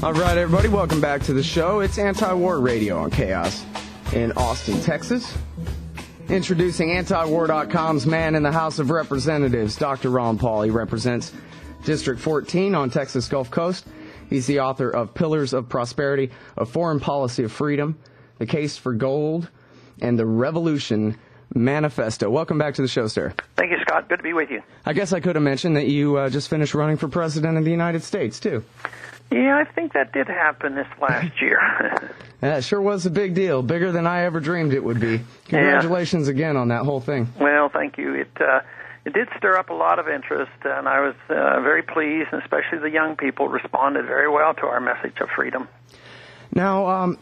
All right, everybody, welcome back to the show. It's Antiwar Radio on Chaos in Austin, Texas. Introducing Antiwar.com's man in the House of Representatives, Dr. Ron Paul. He represents District 14 on Texas Gulf Coast. He's the author of Pillars of Prosperity, A Foreign Policy of Freedom, The Case for Gold, and The Revolution Manifesto. Welcome back to the show, sir. Thank you, Scott. Good to be with you. I guess I could have mentioned that you just finished running for president of the United States, too. Yeah, I think that did happen this last year. That sure was a big deal, bigger than I ever dreamed it would be. Congratulations again on that whole thing. Well, thank you. It did stir up a lot of interest, and I was very pleased, and especially the young people responded very well to our message of freedom. Now,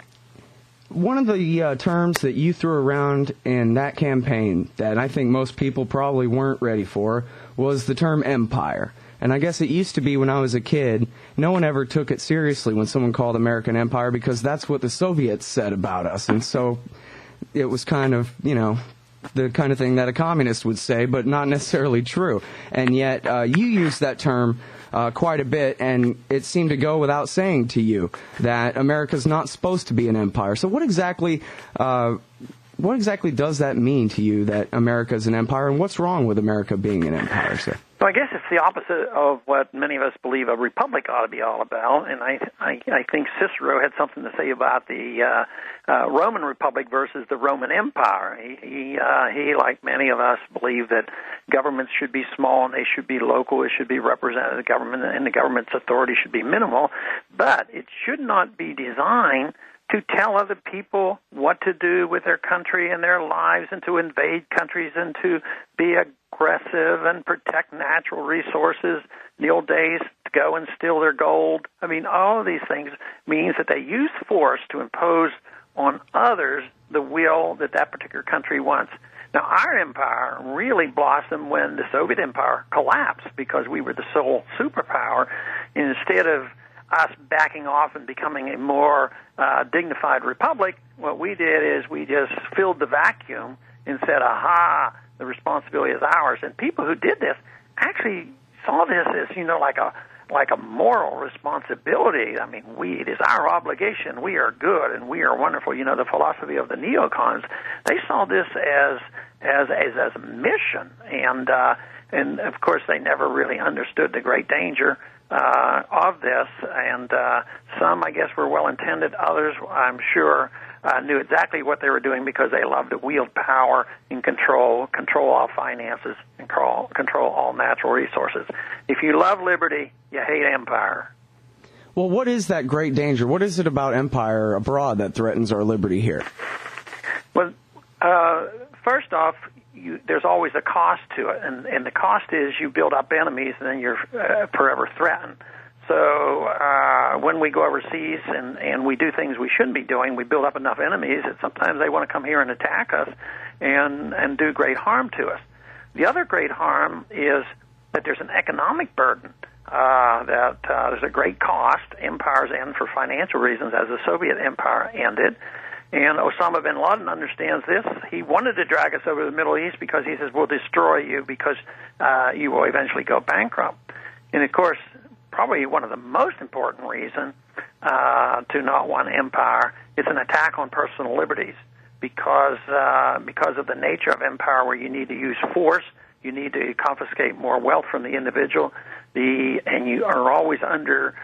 one of the terms that you threw around in that campaign that I think most people probably weren't ready for was the term empire. And I guess it used to be when I was a kid, no one ever took it seriously when someone called American empire because that's what the Soviets said about us. And so it was kind of, the kind of thing that a communist would say, but not necessarily true. And yet you used that term quite a bit, and it seemed to go without saying to you that America's not supposed to be an empire. So what exactly does that mean to you, that America is an empire, and what's wrong with America being an empire, sir? Well, I guess it's the opposite of what many of us believe a republic ought to be all about, and I think Cicero had something to say about the Roman Republic versus the Roman Empire. He, like many of us, believed that governments should be small and they should be local. It should be representative government, and the government's authority should be minimal, but it should not be designed to tell other people what to do with their country and their lives, and to invade countries and to be aggressive and protect natural resources. In the old days, to go and steal their gold. I mean, all of these things means that they use force to impose on others the will that that particular country wants. Now, our empire really blossomed when the Soviet Empire collapsed because we were the sole superpower. And instead of us backing off and becoming a more dignified republic, what we did is we just filled the vacuum and said, aha, the responsibility is ours. And people who did this actually saw this as, like a moral responsibility. I mean, it is our obligation. We are good and we are wonderful. The philosophy of the neocons, they saw this as a mission. And of course, they never really understood the great danger of this, and some, I guess, were well-intended. Others, I'm sure, knew exactly what they were doing because they loved to wield power and control all finances, and control all natural resources. If you love liberty, you hate empire. Well, what is that great danger? What is it about empire abroad that threatens our liberty here? Well, first off, there's always a cost to it, and the cost is you build up enemies and then you're forever threatened. So when we go overseas and we do things we shouldn't be doing, we build up enough enemies that sometimes they want to come here and attack us and do great harm to us. The other great harm is that there's an economic burden, that there's a great cost. Empires end for financial reasons, as the Soviet Empire ended. And Osama bin Laden understands this. He wanted to drag us over to the Middle East because he says, we'll destroy you because you will eventually go bankrupt. And, of course, probably one of the most important reasons to not want empire is an attack on personal liberties because of the nature of empire, where you need to use force, you need to confiscate more wealth from the individual, and you are always under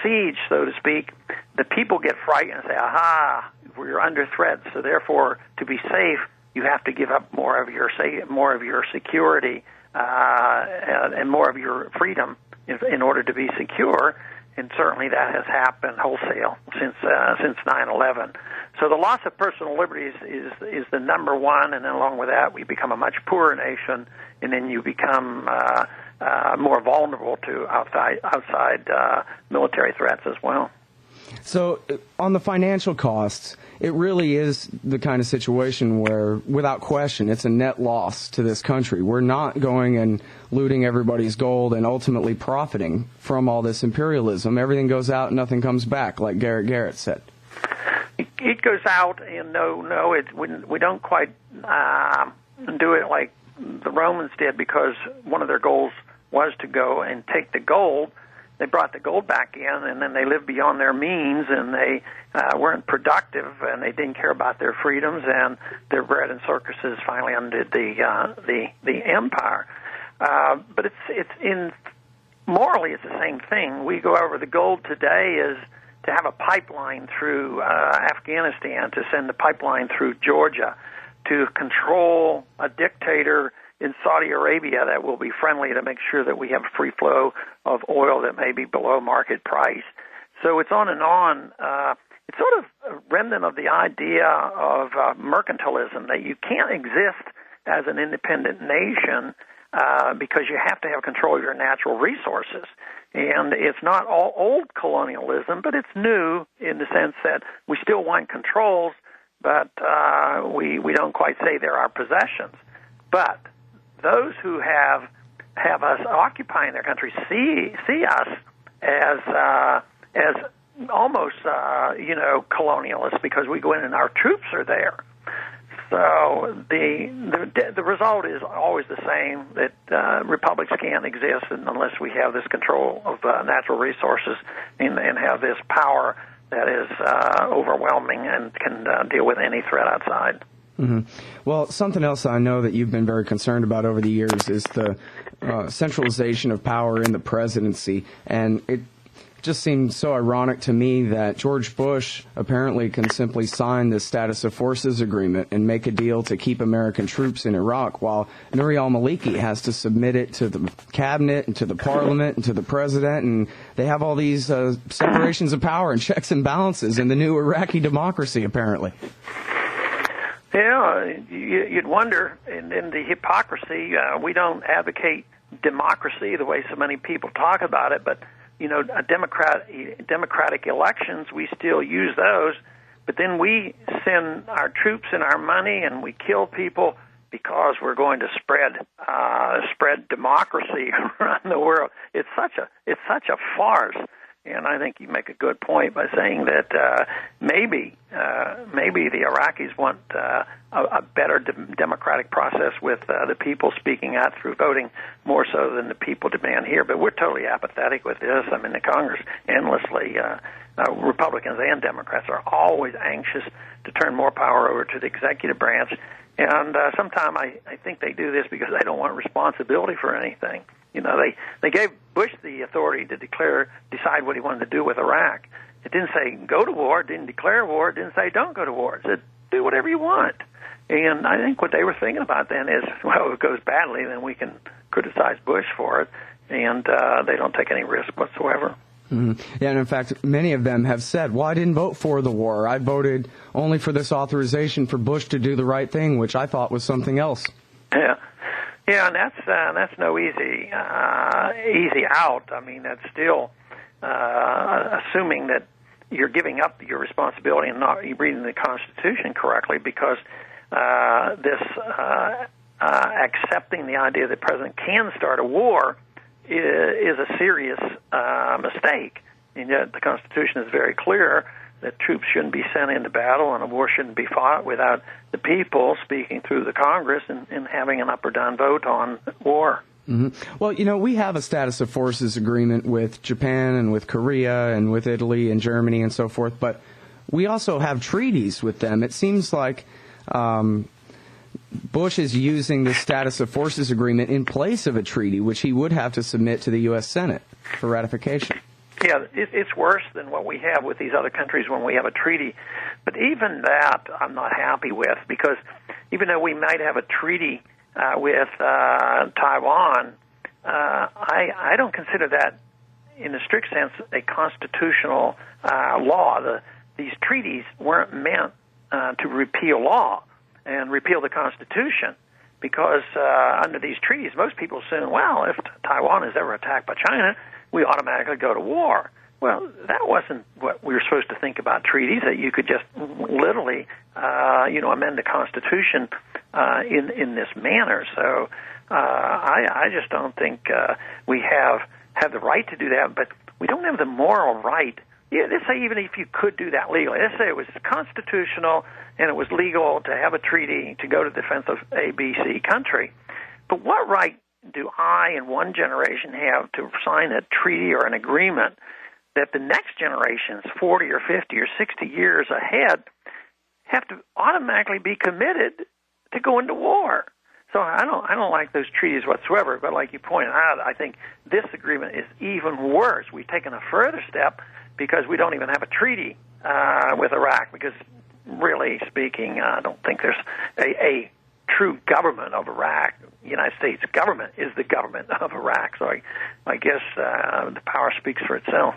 siege, so to speak. The people get frightened and say, aha, we're under threat, so therefore, to be safe, you have to give up more of your security and more of your freedom in order to be secure. And certainly that has happened wholesale since 9/11. So the loss of personal liberties is the number one, and then along with that, we become a much poorer nation, and then you become more vulnerable to outside military threats as well. So on the financial costs, it really is the kind of situation where, without question, it's a net loss to this country. We're not going and looting everybody's gold and ultimately profiting from all this imperialism. Everything goes out and nothing comes back, like Garrett said. It goes out, and we don't quite do it like the Romans did, because one of their goals was to go and take the gold they brought the gold back in, and then they lived beyond their means, and they weren't productive, and they didn't care about their freedoms, and their bread and circuses finally undid the empire. But morally, it's the same thing. We go over the gold today is to have a pipeline through Afghanistan, to send a pipeline through Georgia, to control a dictator in Saudi Arabia that will be friendly to make sure that we have a free flow of oil that may be below market price. So it's on and on. It's sort of a remnant of the idea of mercantilism, that you can't exist as an independent nation because you have to have control of your natural resources. And it's not all old colonialism, but it's new in the sense that we still want controls, but we don't quite say they're our possessions. But those who have us occupying their country see us as almost colonialists, because we go in and our troops are there. So the result is always the same, that republics can't exist unless we have this control of natural resources and have this power that is overwhelming and can deal with any threat outside. Mm-hmm. Well, something else I know that you've been very concerned about over the years is the centralization of power in the presidency. And it just seems so ironic to me that George Bush apparently can simply sign the Status of Forces Agreement and make a deal to keep American troops in Iraq, while Nouri al-Maliki has to submit it to the cabinet and to the parliament and to the president, and they have all these separations of power and checks and balances in the new Iraqi democracy, apparently. Yeah, you'd wonder, in the hypocrisy, we don't advocate democracy the way so many people talk about it, but democratic elections, we still use those, but then we send our troops and our money and we kill people because we're going to spread democracy around the world. It's such a farce. And I think you make a good point by saying that maybe the Iraqis want a better democratic process with the people speaking out through voting more so than the people demand here. But we're totally apathetic with this. I mean, the Congress endlessly, Republicans and Democrats are always anxious to turn more power over to the executive branch. And sometimes I think they do this because they don't want responsibility for anything. You know, they gave Bush the authority to decide what he wanted to do with Iraq. It didn't say go to war, it didn't declare war, it didn't say don't go to war. It said do whatever you want. And I think what they were thinking about then is, well, if it goes badly, then we can criticize Bush for it, and they don't take any risk whatsoever. Mm-hmm. Yeah, and in fact, many of them have said, well, I didn't vote for the war. I voted only for this authorization for Bush to do the right thing, which I thought was something else. Yeah. Yeah, and that's no easy out. I mean, that's still assuming that you're giving up your responsibility and not reading the Constitution correctly, because this accepting the idea that the president can start a war is a serious mistake. And yet the Constitution is very clear that troops shouldn't be sent into battle and a war shouldn't be fought without the people speaking through the Congress and having an up or down vote on war. Mm-hmm. Well, you know, we have a Status of Forces agreement with Japan and with Korea and with Italy and Germany and so forth, but we also have treaties with them. It seems like Bush is using the Status of Forces agreement in place of a treaty, which he would have to submit to the U.S. Senate for ratification. Yeah, it's worse than what we have with these other countries when we have a treaty. But even that I'm not happy with, because even though we might have a treaty with Taiwan, I don't consider that, in a strict sense, a constitutional law. These treaties weren't meant to repeal law and repeal the Constitution, because under these treaties, most people assume, well, if Taiwan is ever attacked by China, we automatically go to war. Well, that wasn't what we were supposed to think about treaties, that you could just literally, amend the Constitution in this manner. So I just don't think we have the right to do that, but we don't have the moral right. Yeah, let's say even if you could do that legally, let's say it was constitutional and it was legal to have a treaty to go to the defense of A, B, C country. But what right do I, in one generation, have to sign a treaty or an agreement that the next generations, 40 or 50 or 60 years ahead, have to automatically be committed to go into war? So I don't like those treaties whatsoever. But like you pointed out, I think this agreement is even worse. We've taken a further step because we don't even have a treaty with Iraq. Because really speaking, I don't think there's a true government of Iraq. The United States government is the government of Iraq. So I guess the power speaks for itself.